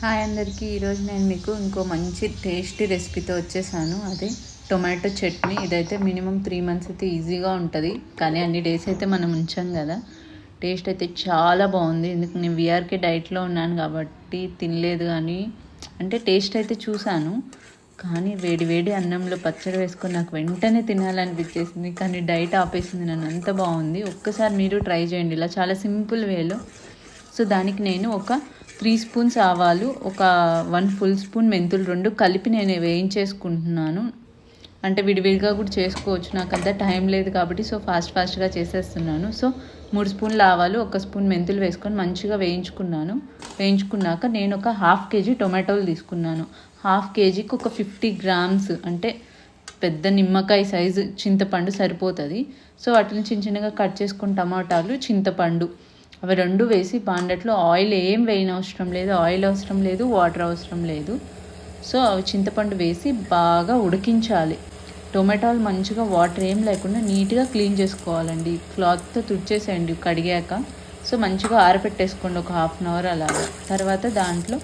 Hi అందరికీ. ఈరోజు నేను మీకు ఇంకో మంచి టేస్టీ రెసిపీతో వచ్చేసాను. అదే టొమాటో చట్నీ. ఇదైతే మినిమం 3 months అయితే ఈజీగా ఉంటుంది, కానీ అన్ని డేస్ అయితే మనం ఉంచాం కదా. టేస్ట్ అయితే చాలా బాగుంది. ఎందుకు నేను వీఆర్కే డైట్లో ఉన్నాను కాబట్టి తినలేదు, కానీ అంటే టేస్ట్ అయితే చూశాను. కానీ వేడి వేడి అన్నంలో పచ్చడి వేసుకొని నాకు వెంటనే తినాలనిపించేసింది, కానీ డైట్ ఆపేసింది నన్ను. అంత బాగుంది. ఒక్కసారి మీరు ట్రై చేయండి ఇలా చాలా సింపుల్ వేలో. సో దానికి నేను ఒక 3 spoons ఆవాలు, ఒక 1 full spoon మెంతులు 2 కలిపి నేను వేయించేసుకుంటున్నాను. అంటే విడివిడిగా కూడా చేసుకోవచ్చు, నాకు అంత టైం లేదు కాబట్టి సో ఫాస్ట్గా చేసేస్తున్నాను. సో 3 spoons ఆవాలు, 1 spoon మెంతులు వేసుకొని మంచిగా వేయించుకున్నాక నేను ఒక 1/2 kg టొమాటోలు తీసుకున్నాను. 1/2 kgకి ఒక 50 grams అంటే పెద్ద నిమ్మకాయ సైజు చింతపండు సరిపోతుంది. సో వాటిని చిన్నగా కట్ చేసుకుని టమాటాలు, చింతపండు అవి 2 వేసి బాండట్లో ఆయిల్ ఏం వేయనవసరం లేదు, ఆయిల్ అవసరం లేదు, వాటర్ అవసరం లేదు. సో అవి చింతపండు వేసి బాగా ఉడికించాలి. టొమాటోలు మంచిగా వాటర్ ఏం లేకుండా నీట్గా క్లీన్ చేసుకోవాలండి. క్లాత్తో తుడిచేసేయండి కడిగాక. సో మంచిగా ఆరబెట్టేసుకోండి ఒక 1/2 hour అలాగా. తర్వాత దాంట్లో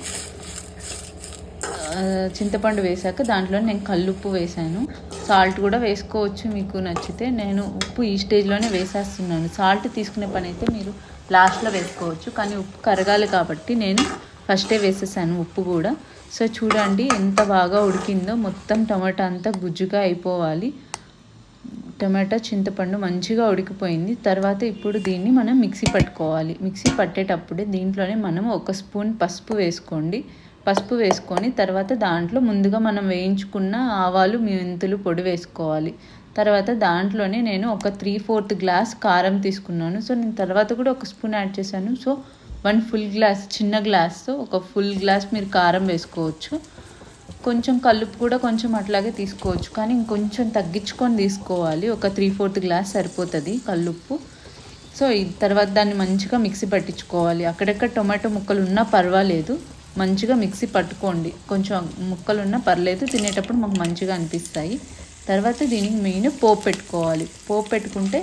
చింతపండు వేసాక దాంట్లో నేను కల్లుప్పు వేసాను. సాల్ట్ కూడా వేసుకోవచ్చు మీకు నచ్చితే. నేను ఉప్పు ఈ స్టేజ్లోనే వేసేస్తున్నాను. సాల్ట్ తీసుకునే పని అయితే మీరు లాస్ట్లో వేసుకోవచ్చు, కానీ ఉప్పు కరగాలి కాబట్టి నేను ఫస్టే వేసేసాను ఉప్పు కూడా. సో చూడండి ఎంత బాగా ఉడికిందో. మొత్తం టమాటా అంతా గుజ్జుగా అయిపోవాలి. టమాటా చింతపండు మంచిగా ఉడికిపోయింది. తర్వాత ఇప్పుడు దీన్ని మనం మిక్సీ పట్టుకోవాలి. మిక్సీ పట్టేటప్పుడే దీంట్లోనే మనం 1 spoon పసుపు వేసుకోండి. పసుపు వేసుకొని తర్వాత దాంట్లో ముందుగా మనం వేయించుకున్న ఆవాలు, మెంతులు పొడి వేసుకోవాలి. తర్వాత దాంట్లోనే నేను ఒక 3/4 గ్లాస్ కారం తీసుకున్నాను. సో నేను తర్వాత కూడా 1 spoon యాడ్ చేశాను. సో 1 full గ్లాస్, చిన్న గ్లాస్తో 1 full గ్లాస్ మీరు కారం వేసుకోవచ్చు. కొంచెం కల్లుపు కూడా కొంచెం అట్లాగే తీసుకోవచ్చు, కానీ ఇంకొంచెం తగ్గించుకొని తీసుకోవాలి. ఒక 3/4 గ్లాస్ సరిపోతుంది కల్లుప్పు. సో తర్వాత దాన్ని మంచిగా మిక్సీ పట్టించుకోవాలి. అక్కడెక్కడ టొమాటో ముక్కలు ఉన్నా పర్వాలేదు, మంచిగా మిక్సీ పట్టుకోండి. కొంచెం ముక్కలు ఉన్నా పర్లేదు, తినేటప్పుడు మాకు మంచిగా అనిపిస్తాయి. తర్వాత దీనికి మెయిన్ పోపు పెట్టుకోవాలి. పోపు పెట్టుకుంటే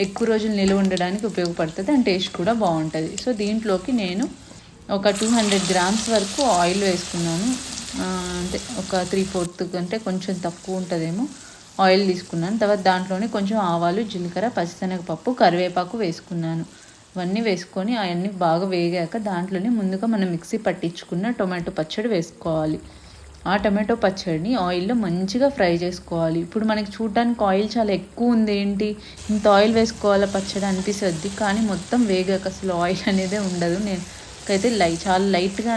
ఎక్కువ రోజులు నిల్వ ఉండడానికి ఉపయోగపడుతుంది, అండ్ టేస్ట్ కూడా బాగుంటుంది. సో దీంట్లోకి నేను ఒక 200 grams వరకు ఆయిల్ వేసుకున్నాను. అంటే ఒక 3/4 కంటే కొంచెం తక్కువ ఉంటుందేమో ఆయిల్ తీసుకున్నాను. తర్వాత దాంట్లోనే కొంచెం ఆవాలు, జీలకర్ర, పచ్చిశనగపప్పు, కరివేపాకు వేసుకున్నాను. ఇవన్నీ వేసుకొని అవన్నీ బాగా వేగాక దాంట్లోనే ముందుగా మనం మిక్సీ పట్టించుకున్న టొమాటో పచ్చడి వేసుకోవాలి. ఆ టమాటో పచ్చడిని ఆయిల్లో మంచిగా ఫ్రై చేసుకోవాలి. ఇప్పుడు మనకి చూడడానికి ఆయిల్ చాలా ఎక్కువ ఉంది, ఏంటి ఇంత ఆయిల్ వేసుకోవాలా పచ్చడి అనిపిస్తుంది, కానీ మొత్తం వేగాక అసలు ఆయిల్ అనేదే ఉండదు. నేనైతే చాలా లైట్గా